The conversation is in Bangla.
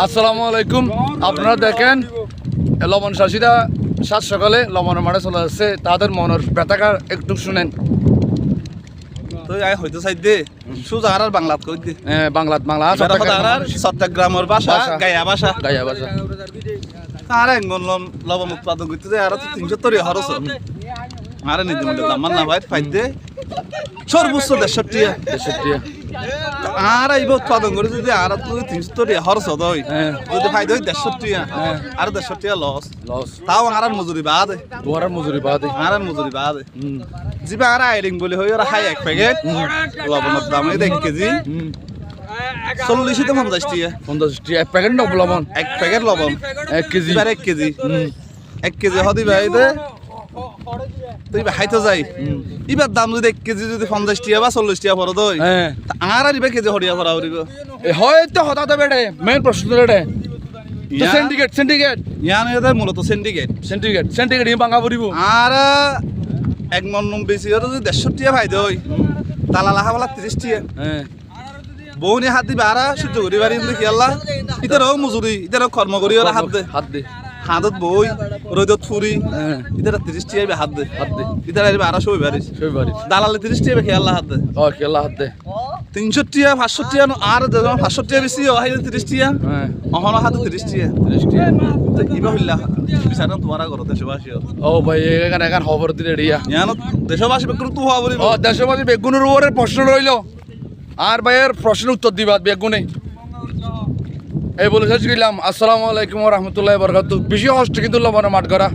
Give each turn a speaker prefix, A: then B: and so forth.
A: আসসালামু আলাইকুম। আপনারা দেখেন লবণ চাষিরা সাত সকালে লবণের মাঠে চলে আসছে, তাদের মনের ব্যথাটা একটু শুনেন।
B: তো হয়তো চাই দে সুজা আর বাংলাত কই দে
A: বাংলাত বাংলা
B: চট্টগ্রামের ভাষা গায়া ভাষা
A: গাইয়া ভাষা
B: আর এক লবণ উৎপাদন করতে যায় আর 300 খরচ আরে নিতে মনে দামান না ভাই ফাইদ দে সর্বোচ্চ 150 আর এই উৎপাদন করে যদি আর 300 খরচ হয় যদি ফাইদ হয় 150 আর 150 লস
A: লস
B: তাও আর মজুরি বাদ
A: দুয়ারের মজুরি বাদে
B: আর মজুরি বাদ জিবা আর আইরিং বলে হই আর হাই এক প্যাকেট লবণের দাম 1 কেজি 40 থেকে 50 টাকা
A: 50 এক প্যাকেট নব লবণ,
B: এক প্যাকেট লবণ
A: 1 কেজি
B: এবার 1 কেজি 1 কেজি হদি ভাই দে তুই হাইতো যাই এবার দাম যদি 1 কেজি যদি 50 টাকা বা 40 টাকা পড়ে দই আর আরিবে কেজি হরিয়া পড়া হরিব
A: হয়তো হঠাৎ বেড়ে মেন প্রশ্ন রে তো সিন্ডিকেট সিন্ডিকেট
B: ইয়ান এদের মূলত সিন্ডিকেট
A: সিন্ডিকেট সিন্ডিকেট ই বাঙা পড়িব
B: আর এক মন বেশি হলে যদি 150 টাকা ভাই দই তালা লাহা বলা 30 টাকা বউনি হাত দিবে আর সহ্য করি পারি কি আল্লাহ ইতারও মজুরি ইতারও কর্ম করি ওরা হাত দে হাতত বই রোদত ফুরি ইতারা 30 টাকা হাত দে ইতারা আইবে 200 বারিস দালালে 30 টাকা খেয়ে আল্লাহ হাত দে
A: খেলা হাত দে
B: 300 টাকা 500 টাকা আর 500 টাকা বেশি হয় 30 টাকা অহন হাতে 30 টাকা তো ইবা হইলা বিচার তোমারা করো দেশবাসী
A: ও ভাই এখানে এখন খবর দিলে রিয়া
B: ইয়ান দেশবাসী বেগুন তো হওয়া বলি
A: দেশবাসী বেগুনের উপরে প্রশ্ন রইল আর ভাইয়ের প্রশ্নের উত্তর দিবা বেগুনে এই বলে শেষ করলাম। আসসালামু আলাইকুম ওয়া রাহমাতুল্লাহি ওয়া বারাকাতুহু। বেশি কষ্ট কিন্তু লবণে মাঠ করা।